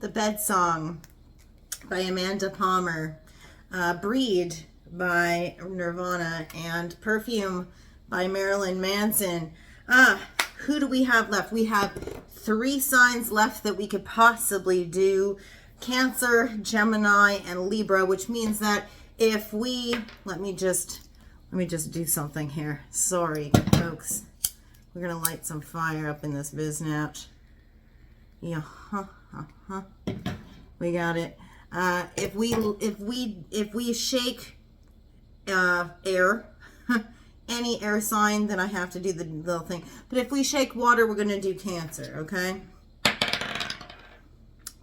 The Bed Song by Amanda Palmer, Breed by Nirvana, and Perfume by Marilyn Manson. Who do we have left? We have 3 signs left that we could possibly do. Cancer, Gemini, and Libra, which means that if we, let me just do something here. Sorry, folks. We're going to light some fire up in this biznatch. Yeah, we got it. If we shake air, any air sign, then I have to do the little thing. But if we shake water, we're going to do Cancer, okay?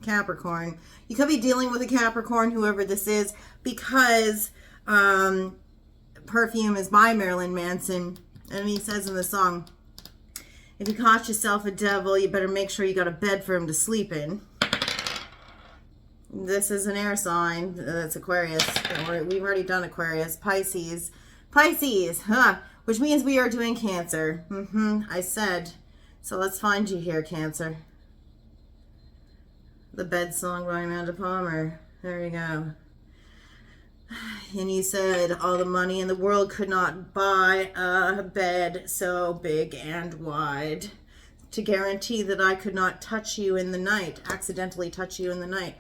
Capricorn. You could be dealing with a Capricorn, whoever this is, because Perfume is by Marilyn Manson, and he says in the song, if you caught yourself a devil, you better make sure you got a bed for him to sleep in. This is an air sign. That's Aquarius. We've already done Aquarius. Pisces, which means we are doing Cancer. I said. So let's find you here, Cancer. The Bed Song by Amanda Palmer. There you go. And you said, all the money in the world could not buy a bed so big and wide to guarantee that I could not touch you in the night, accidentally touch you in the night.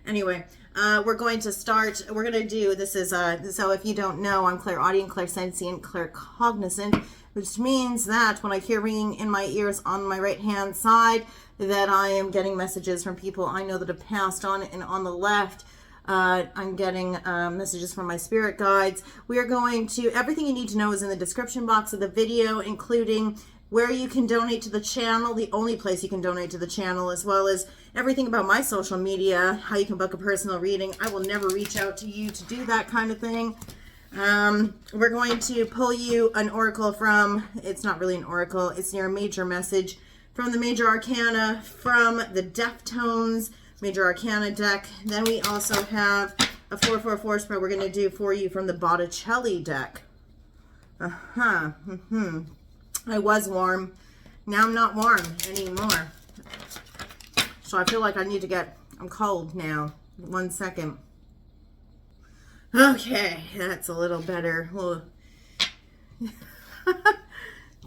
Anyway, we're going to start. We're going to do, this is, so if you don't know, I'm clairaudient, clairsentient, claircognizant, which means that when I hear ringing in my ears on my right-hand side, that I am getting messages from people I know that have passed on, and on the left, I'm getting messages from my spirit guides. We are going to, everything you need to know is in the description box of the video, including where you can donate to the channel, the only place you can donate to the channel, as well as everything about my social media, how you can book a personal reading. I will never reach out to you to do that kind of thing. We're going to pull you an oracle from, it's not really an oracle, it's your major message from the Major Arcana, from the Deftones Major Arcana deck. Then we also have a 444 spread we're going to do for you from the Botticelli deck. I was warm. Now I'm not warm anymore. So I feel like I need to get, I'm cold now. 1 second. Okay, that's a little better.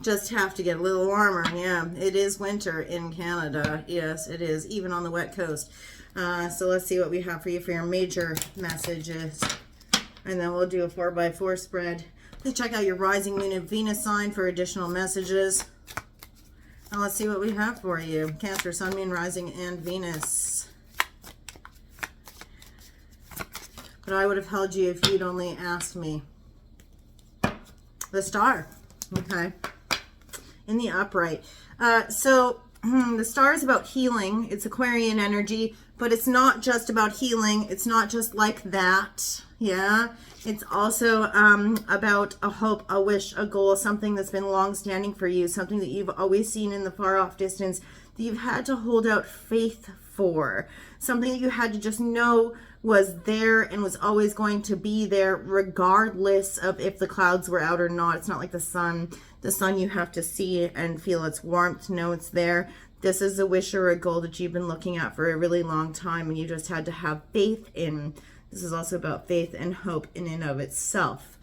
Just have to get a little warmer. Yeah, it is winter in Canada. Yes, it is, even on the wet coast. So let's see what we have for you for your major messages. And then we'll do a 4x4 spread. Please check out your rising moon and Venus sign for additional messages. And let's see what we have for you. Cancer, Sun, Moon, Rising, and Venus. But I would have held you if you'd only asked me. The Star. Okay. In the upright. So the Star is about healing. It's Aquarian energy, but it's not just about healing. It's not just like that. Yeah. It's also about a hope, a wish, a goal, something that's been long standing for you, something that you've always seen in the far off distance that you've had to hold out faith for, something that you had to just know was there and was always going to be there regardless of if the clouds were out or not. It's not like the sun. The sun you have to see and feel its warmth, know it's there. This is a wish or a goal that you've been looking at for a really long time and you just had to have faith in. This is also about faith and hope in and of itself.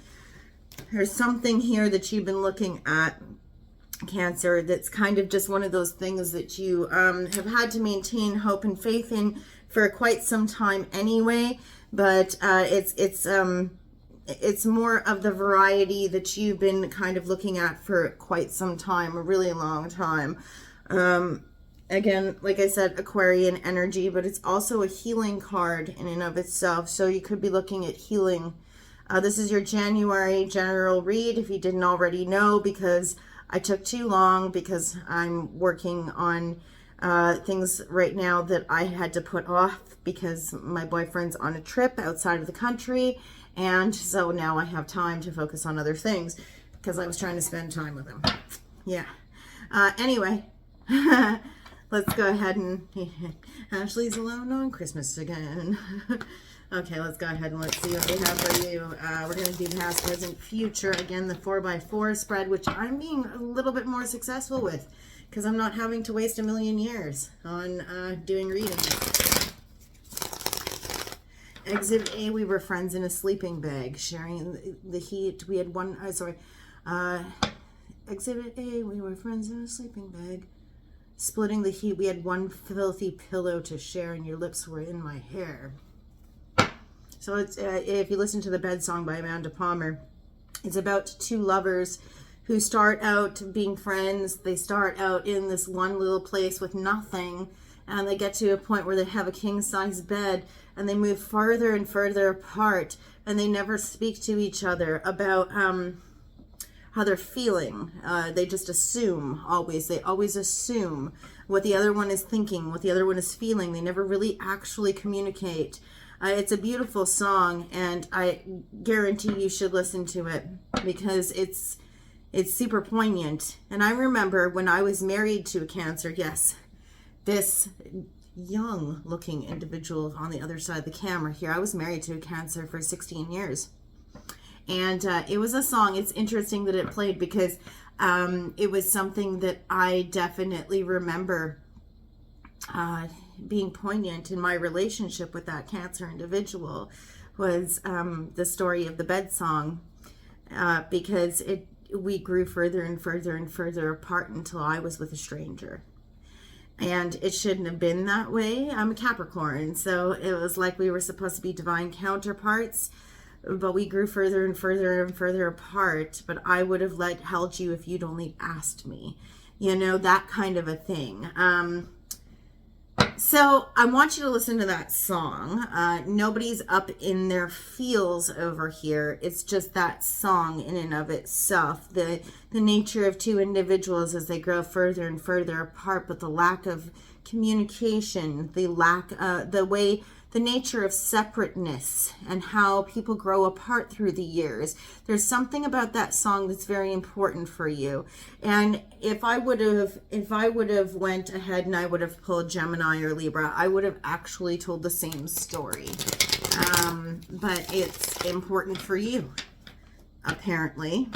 There's something here that you've been looking at, Cancer, that's kind of just one of those things that you have had to maintain hope and faith in for quite some time anyway, but it's more of the variety that you've been kind of looking at for quite some time, a really long time. Again, like I said, Aquarian energy, but it's also a healing card in and of itself. So you could be looking at healing. This is your January general read, if you didn't already know, because I took too long because I'm working on things right now that I had to put off because my boyfriend's on a trip outside of the country. And so now I have time to focus on other things because I was trying to spend time with him. Yeah. Anyway. Let's go ahead and Ashley's alone on Christmas again. Okay, let's go ahead and let's see what we have for you. We're going to do past, present, future. Again, the 4x4 spread, which I'm being a little bit more successful with. because I'm not having to waste a million years on doing readings. Exhibit A, we were friends in a sleeping bag, sharing the heat. We had one, Exhibit A, we were friends in a sleeping bag. Splitting the heat, we had one filthy pillow to share, and your lips were in my hair. So it's if you listen to the Bed Song by Amanda Palmer, it's about two lovers who start out being friends. They start out in this one little place with nothing, and they get to a point where they have a king-size bed, and they move further and further apart, and they never speak to each other about how they're feeling. They just assume always. They always assume what the other one is thinking, what the other one is feeling. They never really actually communicate. It's a beautiful song, and I guarantee you should listen to it because it's super poignant. And I remember when I was married to a Cancer, yes, this young looking individual on the other side of the camera here, I was married to a Cancer for 16 years. And it was a song. It's interesting that it played because it was something that I definitely remember being poignant in my relationship with that Cancer individual was the story of the Bed Song, because we grew further and further and further apart until I was with a stranger. And it shouldn't have been that way. I'm a Capricorn, so it was like we were supposed to be divine counterparts, but we grew further and further and further apart. But I would have held you if you'd only asked me, you know, that kind of a thing. So I want you to listen to that song. Nobody's up in their feels over here. It's just that song in and of itself. The nature of two individuals as they grow further and further apart, but the lack of communication, the nature of separateness and how people grow apart through the years. There's something about that song that's very important for you. And if I would have went ahead and I would have pulled Gemini or Libra, I would have actually told the same story. But it's important for you, apparently.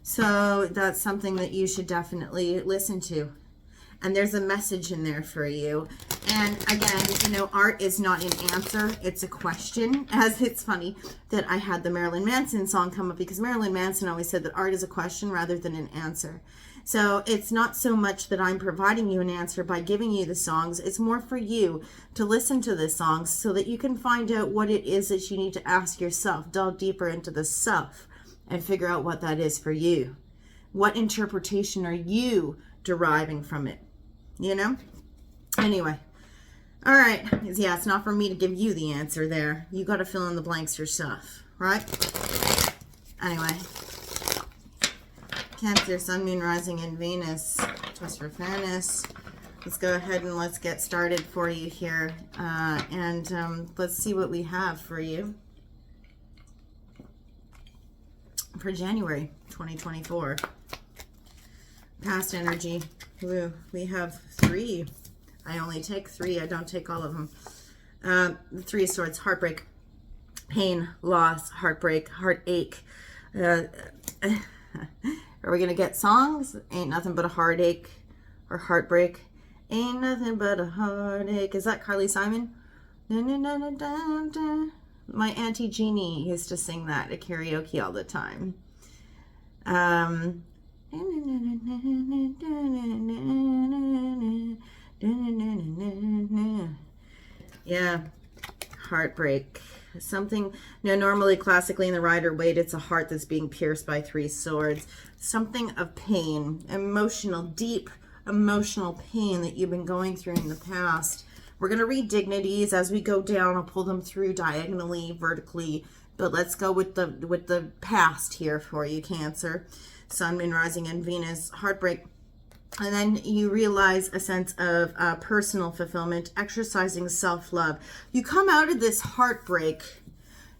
So that's something that you should definitely listen to. And there's a message in there for you. And again, you know, art is not an answer, it's a question. As it's funny that I had the Marilyn Manson song come up because Marilyn Manson always said that art is a question rather than an answer. So it's not so much that I'm providing you an answer by giving you the songs. It's more for you to listen to the songs so that you can find out what it is that you need to ask yourself, delve deeper into the self and figure out what that is for you. What interpretation are you deriving from it? You know? Anyway. All right. Yeah, it's not for me to give you the answer there. You got to fill in the blanks yourself, right? Anyway. Cancer, Sun, Moon, Rising, and Venus. Twist for fairness. Let's go ahead and let's get started for you here. And let's see what we have for you for January 2024. Past energy. Ooh, we have 3. I only take 3. I don't take all of them. 3 of Swords. Heartbreak. Pain. Loss. Heartbreak. Heartache. Are we going to get songs? Ain't nothing but a heartache. Or heartbreak. Ain't nothing but a heartache. Is that Carly Simon? My Auntie Jeannie used to sing that at karaoke all the time. Yeah, heartbreak. Something, normally classically in the Rider-Waite, it's a heart that's being pierced by 3 swords. Something of pain, emotional, deep emotional pain that you've been going through in the past. We're going to read dignities as we go down. I'll pull them through diagonally, vertically, but let's go with the past here for you, Cancer. Sun, Moon, Rising, and Venus. Heartbreak. And then you realize a sense of personal fulfillment, exercising self-love. You come out of this heartbreak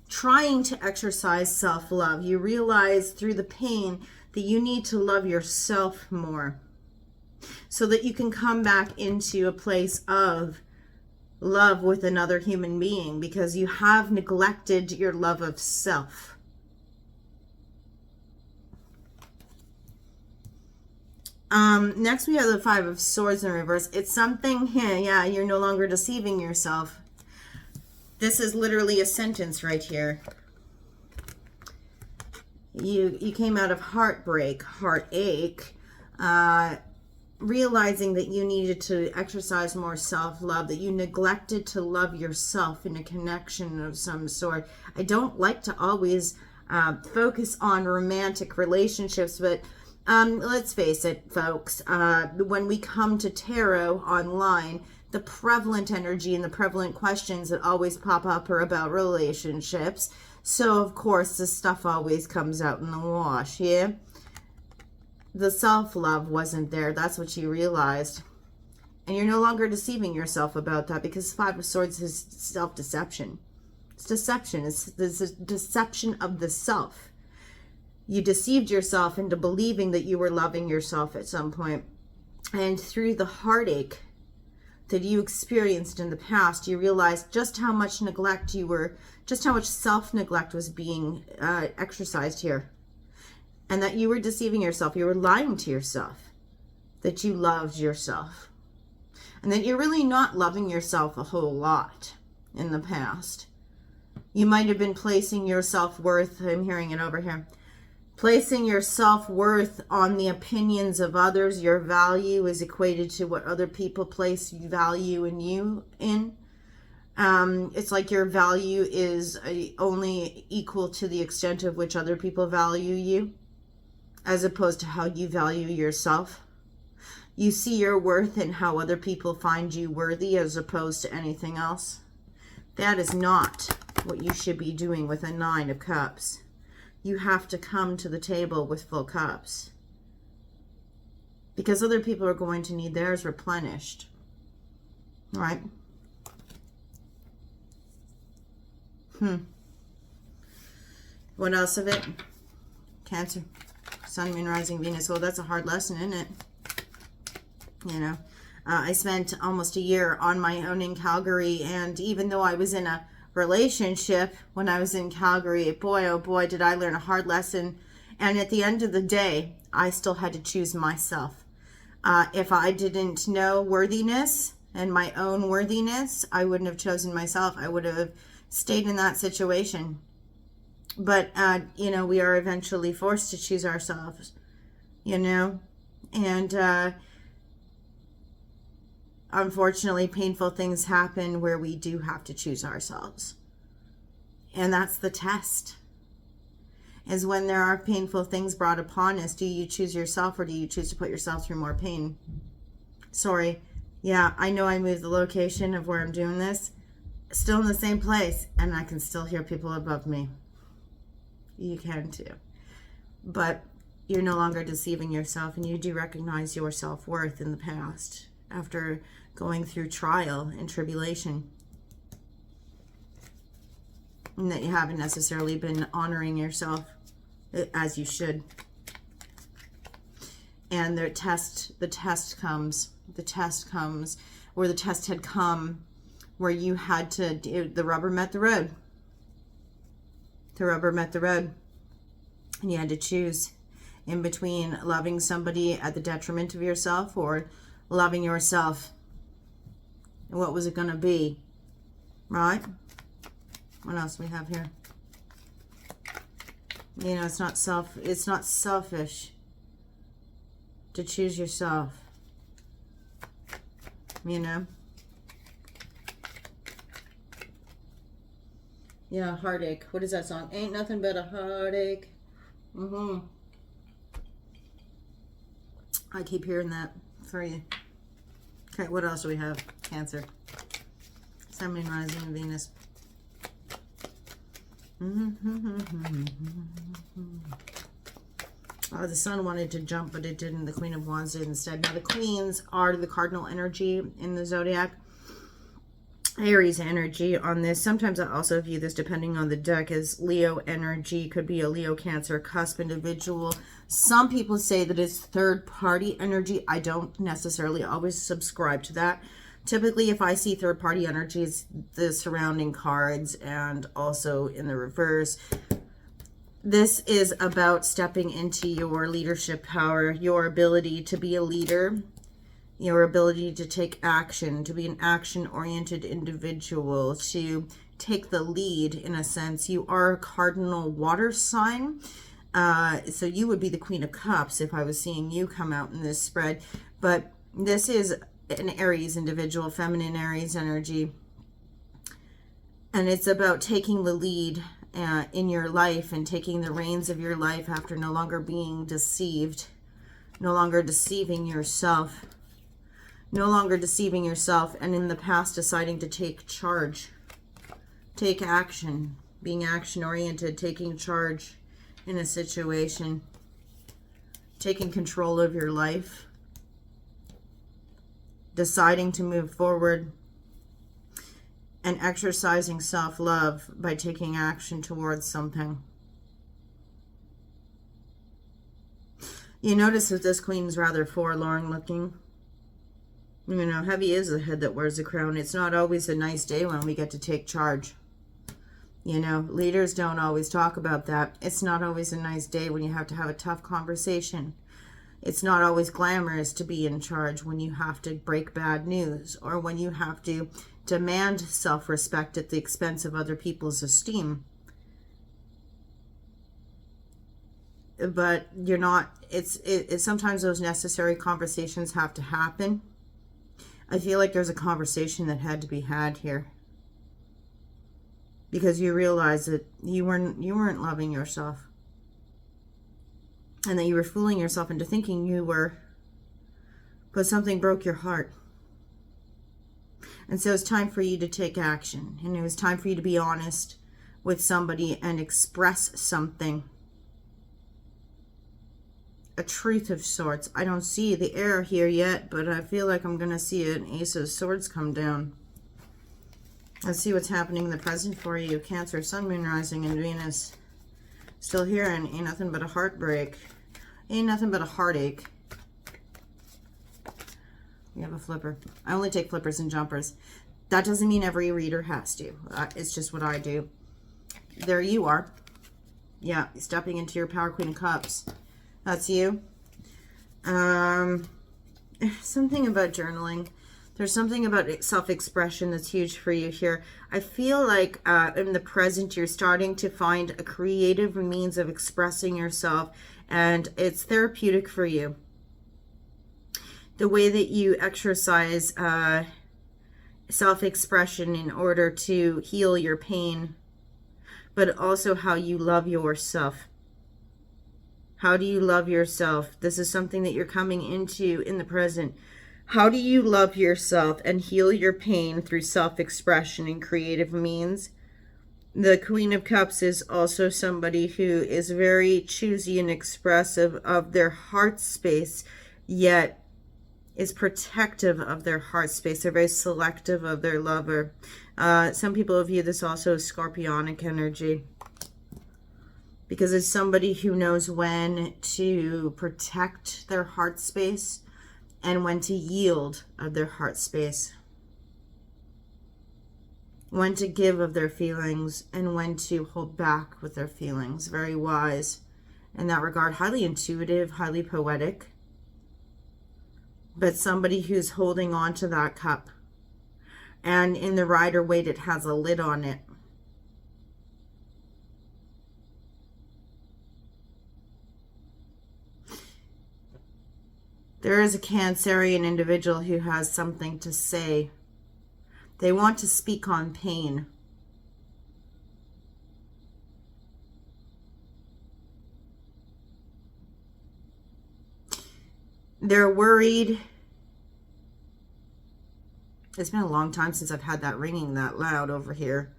trying to exercise self-love. You realize through the pain that you need to love yourself more so that you can come back into a place of love with another human being because you have neglected your love of self. Next we have the Five of Swords in reverse. It's something here. Yeah, you're no longer deceiving yourself. This is literally a sentence right here. You came out of heartbreak, heartache, realizing that you needed to exercise more self-love, that you neglected to love yourself in a connection of some sort. I don't like to always focus on romantic relationships, but let's face it, folks, when we come to tarot online, the prevalent energy and the prevalent questions that always pop up are about relationships. So, of course, this stuff always comes out in the wash, yeah? The self-love wasn't there. That's what you realized. And you're no longer deceiving yourself about that, because Five of Swords is self-deception. It's deception. It's the deception of the self. You deceived yourself into believing that you were loving yourself at some point. And through the heartache that you experienced in the past, you realized just how much neglect you were, just how much self-neglect was being exercised here. And that you were deceiving yourself. You were lying to yourself that you loved yourself. And that you're really not loving yourself a whole lot in the past. You might have been placing your self-worth, I'm hearing it over here, placing your self-worth on the opinions of others. Your value is equated to what other people place value in you in. It's like your value is only equal to the extent of which other people value you, as opposed to how you value yourself. You see your worth in how other people find you worthy as opposed to anything else. That is not what you should be doing with a Nine of Cups. You have to come to the table with full cups, because other people are going to need theirs replenished. All right? What else of it? Cancer. Sun, Moon, Rising, Venus. Well, that's a hard lesson, isn't it? You know, I spent almost a year on my own in Calgary, and even though I was in a relationship when I was in Calgary, boy, oh boy, did I learn a hard lesson. And at the end of the day, I still had to choose myself. If I didn't know worthiness and my own worthiness, I wouldn't have chosen myself. I would have stayed in that situation. But, you know, we are eventually forced to choose ourselves, you know, and unfortunately, painful things happen where we do have to choose ourselves. And that's the test, is when there are painful things brought upon us, do you choose yourself or do you choose to put yourself through more pain? Sorry. Yeah, I know I moved the location of where I'm doing this. Still in the same place, and I can still hear people above me. You can too. But you're no longer deceiving yourself, and you do recognize your self-worth in the past after going through trial and tribulation, and that you haven't necessarily been honoring yourself as you should. And the test comes, where the test had come, where you had to, the rubber met the road. The rubber met the road, and you had to choose in between loving somebody at the detriment of yourself or loving yourself. And what was it going to be? Right? What else do we have here? You know, it's not selfish to choose yourself. You know? Yeah, heartache. What is that song? Ain't nothing but a heartache. I keep hearing that for you. Okay, what else do we have? Cancer. Sun, Moon, Rising, and Venus. Oh, the Sun wanted to jump, but it didn't. The Queen of Wands did instead. Now, the Queens are the cardinal energy in the zodiac. Aries energy on this. Sometimes I also view this, depending on the deck, as Leo energy. Could be a Leo, Cancer, cusp individual. Some people say that it's third-party energy. I don't necessarily always subscribe to that. Typically, if I see third-party energies, the surrounding cards and also in the reverse, This is about stepping into your leadership power, your ability to be a leader, your ability to take action, to be an action-oriented individual, to take the lead in a sense. You are a cardinal water sign. So you would be the Queen of Cups if I was seeing you come out in this spread. But this is an Aries individual, feminine Aries energy. And it's about taking the lead in your life and taking the reins of your life after no longer being deceived, no longer deceiving yourself, and in the past deciding to take charge, take action, being action-oriented, taking charge in a situation, taking control of your life, deciding to move forward, and exercising self-love by taking action towards something. You notice that this queen's rather forlorn looking. You know, heavy is the head that wears the crown. It's not always a nice day when we get to take charge. You know, leaders don't always talk about that. It's not always a nice day when you have to have a tough conversation. It's not always glamorous to be in charge when you have to break bad news or when you have to demand self-respect at the expense of other people's esteem. But you're not, it's sometimes those necessary conversations have to happen. I feel like there's a conversation that had to be had here. Because you realize that you weren't loving yourself. And that you were fooling yourself into thinking you were. But something broke your heart. And so it's time for you to take action. And it was time for you to be honest with somebody and express something. A truth of sorts. I don't see the air here yet, but I feel like I'm going to see an Ace of Swords come down. Let's see what's happening in the present for you. Cancer, Sun, Moon, Rising, and Venus. Still here, and ain't nothing but a heartbreak. Ain't nothing but a heartache. We have a flipper. I only take flippers and jumpers. That doesn't mean every reader has to. It's just what I do. There you are. Yeah, stepping into your power, Queen of Cups. That's you. Something about journaling. There's something about self-expression that's huge for you here. I feel like in the present, you're starting to find a creative means of expressing yourself, and it's therapeutic for you. The way that you exercise self-expression in order to heal your pain, but also how you love yourself. How do you love yourself? This is something that you're coming into in the present. How do you love yourself and heal your pain through self-expression and creative means? The Queen of Cups is also somebody who is very choosy and expressive of their heart space, yet is protective of their heart space. They're very selective of their lover. Some people view this also as scorpionic energy, because it's somebody who knows when to protect their heart space and when to yield of their heart space. When to give of their feelings and when to hold back with their feelings. Very wise in that regard. Highly intuitive, highly poetic. But somebody who's holding on to that cup. And in the Rider-Waite, it has a lid on it. There is a Cancerian individual who has something to say. They want to speak on pain. They're worried. It's been a long time since I've had that ringing that loud over here.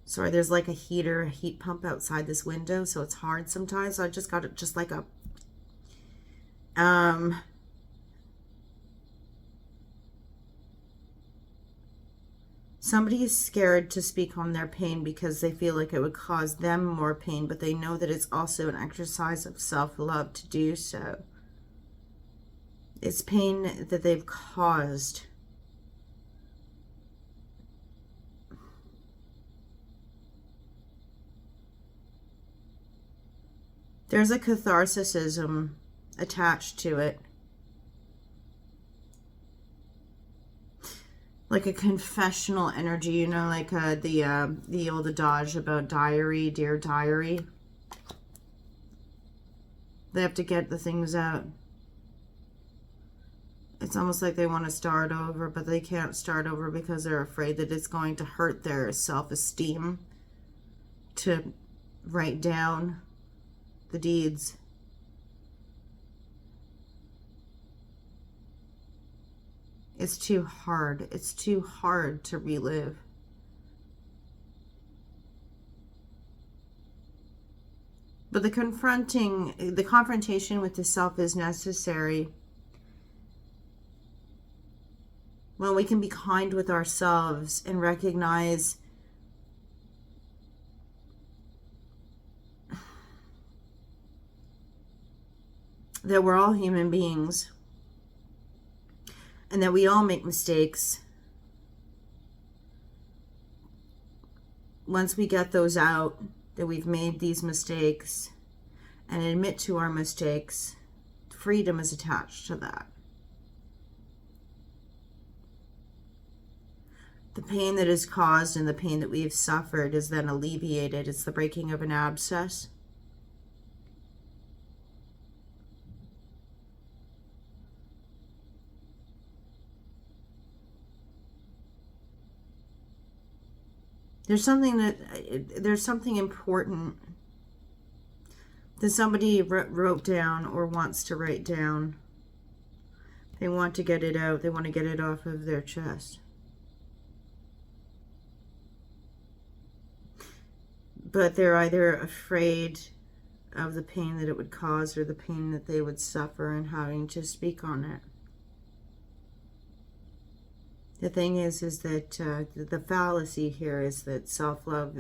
Sorry, there's like a heater, a heat pump outside this window, so it's hard sometimes. So I just got it just like a somebody is scared to speak on their pain because they feel like it would cause them more pain, but they know that it's also an exercise of self-love to do so. It's pain that they've caused. There's a catharsism attached to it. Like a confessional energy, you know, like the old adage about diary, dear diary. They have to get the things out. It's almost like they want to start over, but they can't start over because they're afraid that it's going to hurt their self-esteem to write down the deeds. It's too hard. It's too hard to relive. But the confrontation with the self is necessary. When we can be kind with ourselves and recognize that we're all human beings and that we all make mistakes. Once we get those out, that we've made these mistakes and admit to our mistakes, freedom is attached to that. The pain that is caused and the pain that we've suffered is then alleviated. It's the breaking of an abscess. There's something important that somebody wrote down or wants to write down. They want to get it out. They want to get it off of their chest. But they're either afraid of the pain that it would cause or the pain that they would suffer and having to speak on it. The thing is that the fallacy here is that self-love,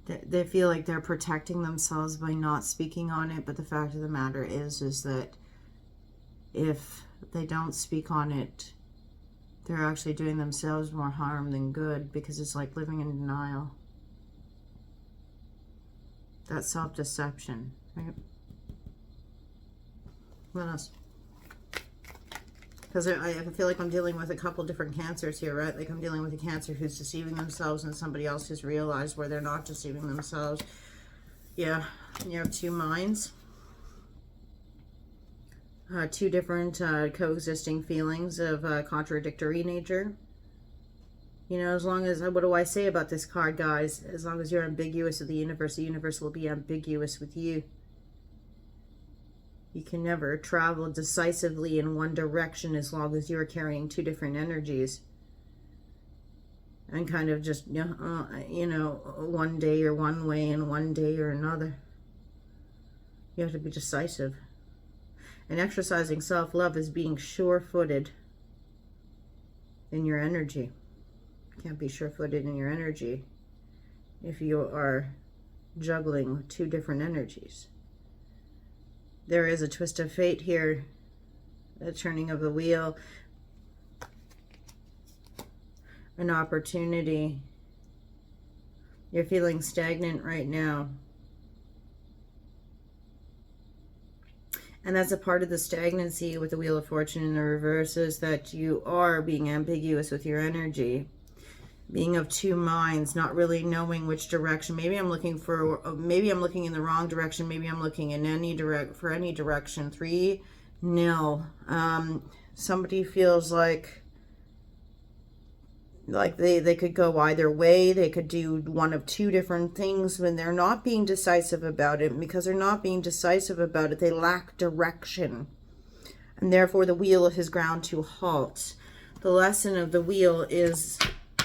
they feel like they're protecting themselves by not speaking on it, but the fact of the matter is that if they don't speak on it, they're actually doing themselves more harm than good, because it's like living in denial. That's self-deception, right? What else? Because I feel like I'm dealing with a couple different cancers here, right? Like I'm dealing with a cancer who's deceiving themselves and somebody else who's realized where they're not deceiving themselves. Yeah, you have two minds. Two different coexisting feelings of contradictory nature. You know, as long as, what do I say about this card, guys? As long as you're ambiguous with the universe will be ambiguous with you. You can never travel decisively in one direction as long as you're carrying two different energies. And kind of just, you know, one day you're one way and one day you're another. You have to be decisive. And exercising self-love is being sure-footed in your energy. You can't be sure-footed in your energy if you are juggling two different energies. There is a twist of fate here, a turning of the wheel, an opportunity. You're feeling stagnant right now. And that's a part of the stagnancy with the Wheel of Fortune in the reverse, is that you are being ambiguous with your energy. Being of two minds, not really knowing which direction. Maybe I'm looking in the wrong direction. Maybe I'm looking in any direction. 3-0. Somebody feels like they could go either way. They could do one of two different things when they're not being decisive about it. And because they're not being decisive about it, they lack direction. And therefore the wheel has ground to halt. The lesson of the wheel is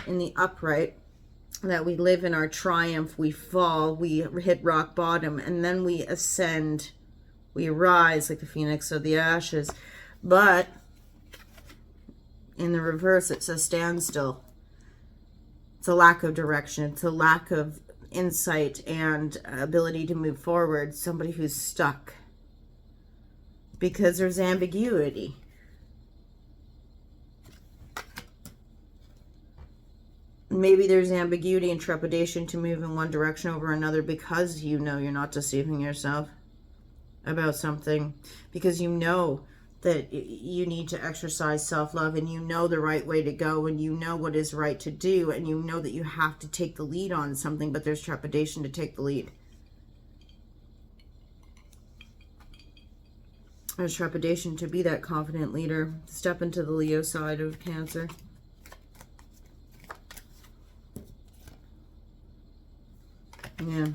in the upright, that we live in our triumph, we fall, we hit rock bottom, and then we ascend, we rise like the phoenix of the ashes. But in the reverse, it's a standstill. It's a lack of direction. It's a lack of insight and ability to move forward. Somebody who's stuck because there's ambiguity. Maybe there's ambiguity and trepidation to move in one direction over another because you know you're not deceiving yourself. about something, because you know that you need to exercise self-love, and you know the right way to go, and you know what is right to do, and you know that you have to take the lead on something, but there's trepidation to take the lead. There's trepidation to be that confident leader, step into the Leo side of Cancer. Yeah.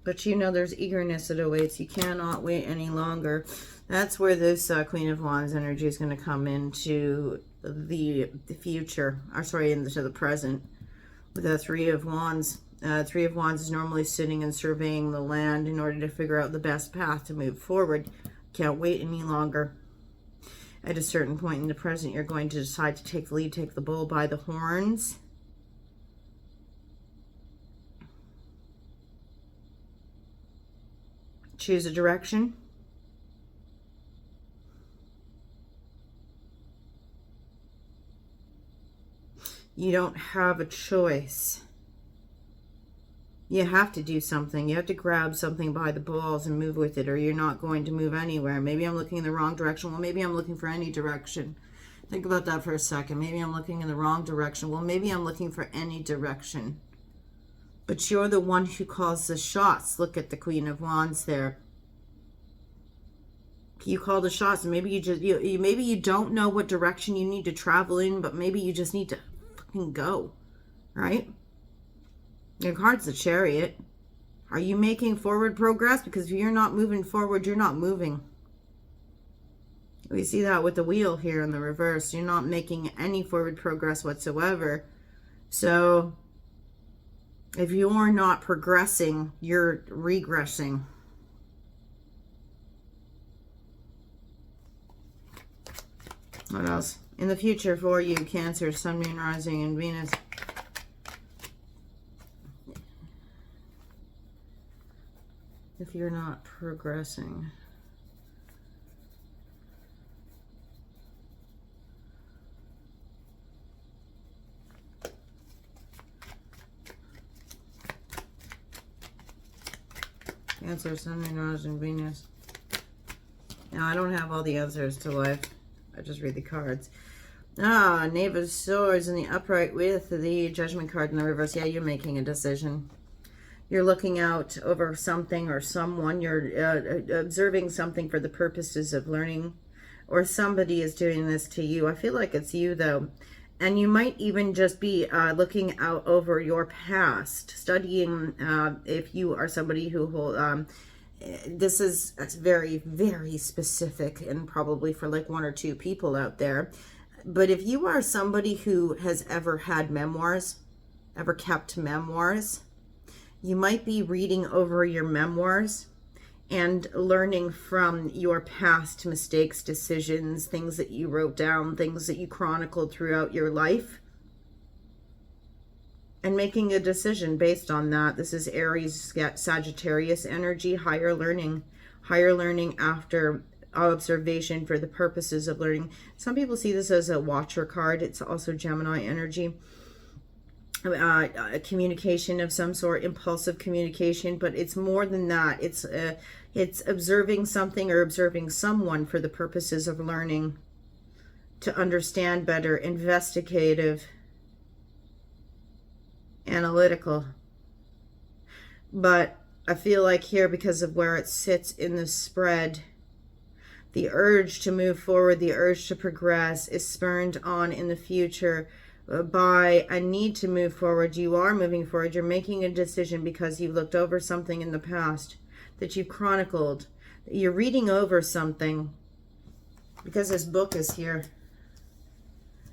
But you know there's eagerness that awaits. You cannot wait any longer. That's where this Queen of Wands energy is going to come into the future. Or sorry, into the present. With the Three of Wands. Three of Wands is normally sitting and surveying the land in order to figure out the best path to move forward. Can't wait any longer. At a certain point in the present, you're going to decide to take the lead, take the bull by the horns. Choose a direction. You don't have a choice. You have to do something. You have to grab something by the balls and move with it, or you're not going to move anywhere. Maybe I'm looking in the wrong direction. Well, maybe I'm looking for any direction. Think about that for a second. Maybe I'm looking in the wrong direction. Well, maybe I'm looking for any direction. But you're the one who calls the shots. Look at the Queen of Wands there. You call the shots. Maybe you just maybe you don't know what direction you need to travel in, but maybe you just need to fucking go, right? Your card's the Chariot. Are you making forward progress? Because if you're not moving forward, you're not moving. We see that with the wheel here in the reverse. You're not making any forward progress whatsoever. So if you're not progressing, you're regressing. What else? In the future for you, Cancer, Sun, Moon, Rising, and Venus. If you're not progressing. Cancer, Sun, Moon, Rising, Venus. Now, I don't have all the answers to life. I just read the cards. Knave of Swords in the upright with the Judgment card in the reverse. Yeah, you're making a decision. You're looking out over something or someone. You're observing something for the purposes of learning. Or somebody is doing this to you. I feel like it's you, though. And you might even just be looking out over your past. Studying if you are somebody who this is very, very specific, and probably for like one or two people out there. But if you are somebody who has ever had memoirs, ever kept memoirs, you might be reading over your memoirs and learning from your past mistakes, decisions, things that you wrote down, things that you chronicled throughout your life, and making a decision based on that. This is Aries, Sagittarius energy, higher learning after observation for the purposes of learning. Some people see this as a Watcher card. It's also Gemini energy. Communication of some sort, impulsive communication, but it's more than that. It's observing something or observing someone for the purposes of learning, to understand better, investigative, analytical. But I feel like here, because of where it sits in the spread, the urge to move forward, the urge to progress is spurned on in the future by a need to move forward. You are moving forward. You're making a decision because you've looked over something in the past that you've chronicled. You're reading over something because this book is here.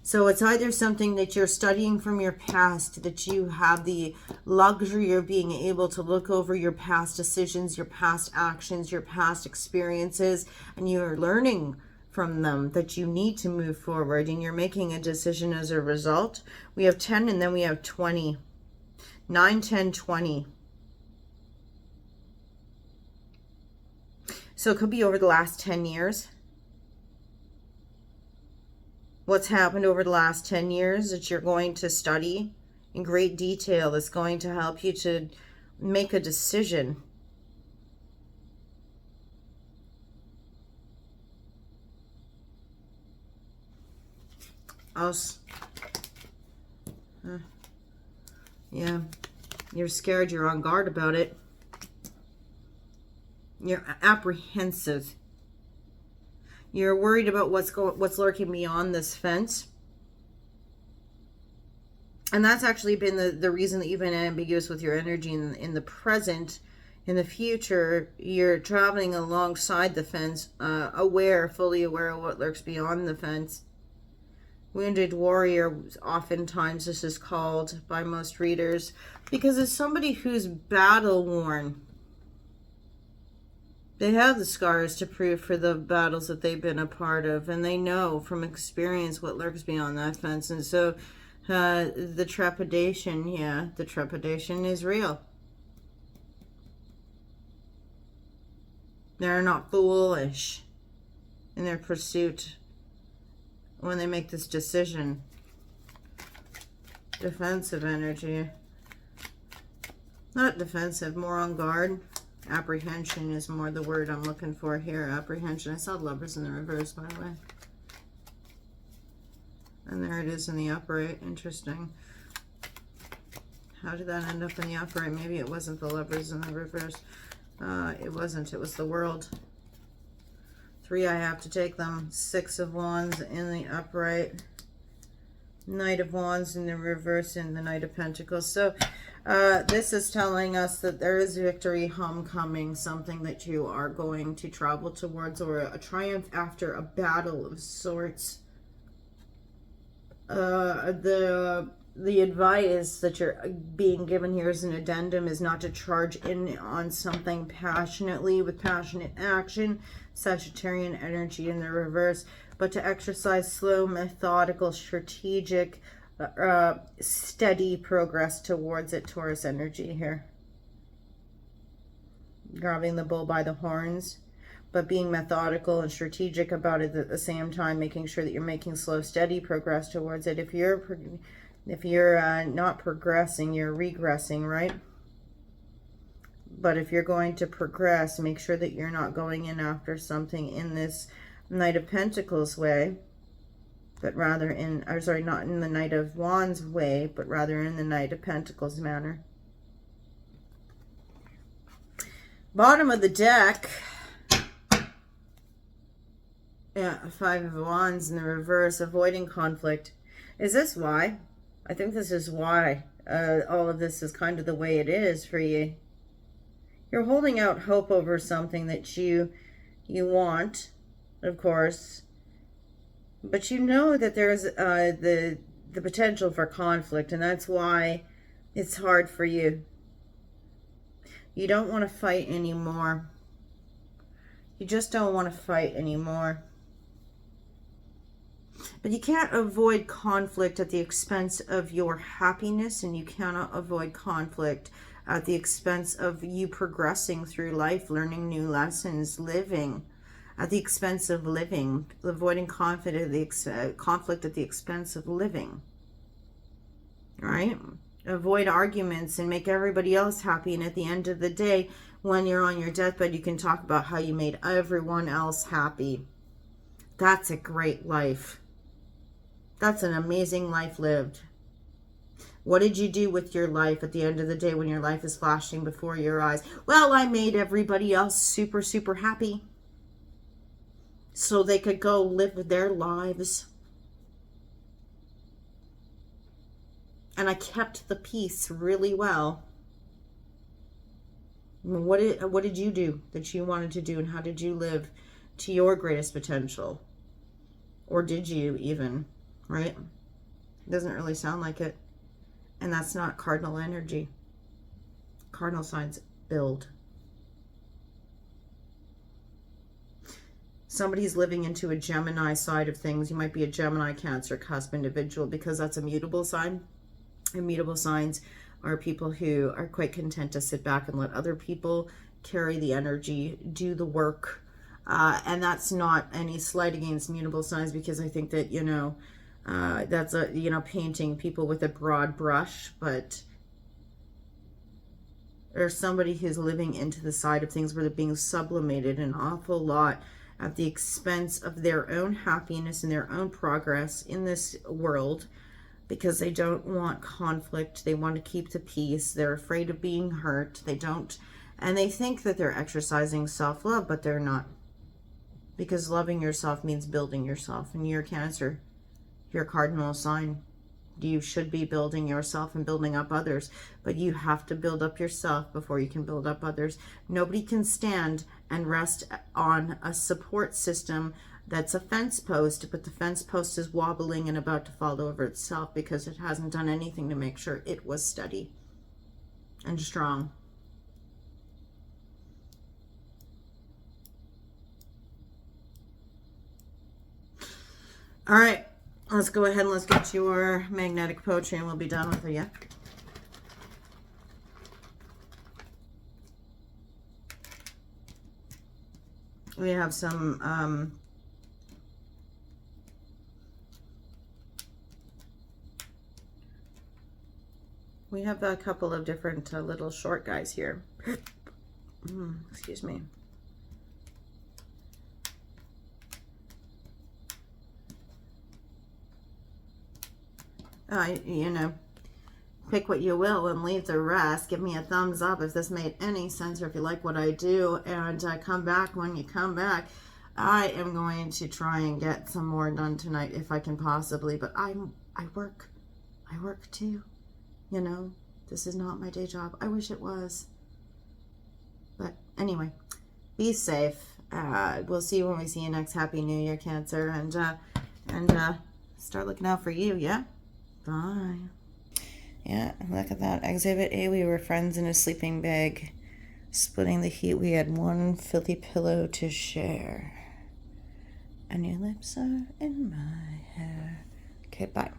So it's either something that you're studying from your past, that you have the luxury of being able to look over your past decisions, your past actions, your past experiences, and you're learning from them, that you need to move forward, and you're making a decision as a result. We have 10 and then we have 20. 9, 10, 20. So it could be over the last 10 years. What's happened over the last 10 years that you're going to study in great detail, that's going to help you to make a decision. else. Yeah, you're scared, you're on guard about it. You're apprehensive. You're worried about what's lurking beyond this fence. And that's actually been the reason that you've been ambiguous with your energy in the present. In the future, you're traveling alongside the fence, fully aware of what lurks beyond the fence. Wounded warrior, oftentimes this is called by most readers, because it's somebody who's battle worn. They have the scars to prove for the battles that they've been a part of, and they know from experience what lurks beyond that fence. And so the trepidation, the trepidation is real. They're not foolish in their pursuit when they make this decision. Defensive energy. Not defensive, more on guard. Apprehension is more the word I'm looking for here. Apprehension. I saw Lovers in the reverse, by the way. And there it is in the upright. Interesting. How did that end up in the upright? Maybe it wasn't the Lovers in the reverse. It wasn't. It was the World. 3, I have to take them. 6 of Wands in the upright. Knight of Wands in the reverse, and the Knight of Pentacles. So this is telling us that there is victory, homecoming, something that you are going to travel towards, or a triumph after a battle of sorts. The advice that you're being given here as an addendum is not to charge in on something passionately with passionate action, Sagittarian energy in the reverse, but to exercise slow, methodical, strategic, steady progress towards it, Taurus energy here. Grabbing the bull by the horns, but being methodical and strategic about it at the same time, making sure that you're making slow, steady progress towards it. If you're not progressing, you're regressing, right? But if you're going to progress, make sure that you're not going in after something in this Knight of Pentacles way, but rather not in the Knight of Wands way, but rather in the Knight of Pentacles manner. Bottom of the deck, 5 of Wands in the reverse, avoiding conflict. Is this why? I think this is why all of this is kind of the way it is for you. You're holding out hope over something that you want, of course, but you know that there's the potential for conflict, and that's why it's hard for you. You don't want to fight anymore. You just don't want to fight anymore. But you can't avoid conflict at the expense of your happiness, and you cannot avoid conflict at the expense of you progressing through life, learning new lessons, living at the expense of living, avoiding conflict at the expense of living, right? Avoid arguments and make everybody else happy, and at the end of the day, when you're on your deathbed, you can talk about how you made everyone else happy. That's a great life. That's an amazing life lived. What did you do with your life at the end of the day when your life is flashing before your eyes? Well, I made everybody else super, super happy so they could go live with their lives. And I kept the peace really well. What did you do that you wanted to do, and how did you live to your greatest potential? Or did you even, right? It doesn't really sound like it. And that's not cardinal energy. Cardinal signs build. Somebody's living into a Gemini side of things. You might be a Gemini, Cancer, cusp individual, because that's a mutable sign. Immutable signs are people who are quite content to sit back and let other people carry the energy, do the work. And that's not any slight against mutable signs, because I think that, that's painting people with a broad brush, but there's somebody who's living into the side of things where they're being sublimated an awful lot, at the expense of their own happiness and their own progress in this world, because they don't want conflict. They want to keep the peace. They're afraid of being hurt. And they think that they're exercising self-love, but they're not. Because loving yourself means building yourself. And you're Cancer, your cardinal sign. You should be building yourself and building up others, but you have to build up yourself before you can build up others. Nobody can stand and rest on a support system that's a fence post, but the fence post is wobbling and about to fall over itself because it hasn't done anything to make sure it was steady and strong. All right. Let's go ahead and let's get your magnetic poetry and we'll be done with it, yeah? We have some, we have a couple of different little short guys here. Excuse me. You know, pick what you will and leave the rest. Give me a thumbs up if this made any sense or if you like what I do. And come back when you come back. I am going to try and get some more done tonight if I can possibly. But I work. I work too. You know, this is not my day job. I wish it was. But anyway, be safe. We'll see you when we see you next. Happy New Year, Cancer. And start looking out for you, yeah? Bye. Yeah, look at that. Exhibit A, we were friends in a sleeping bag. Splitting the heat, we had one filthy pillow to share. And your lips are in my hair. Okay, bye.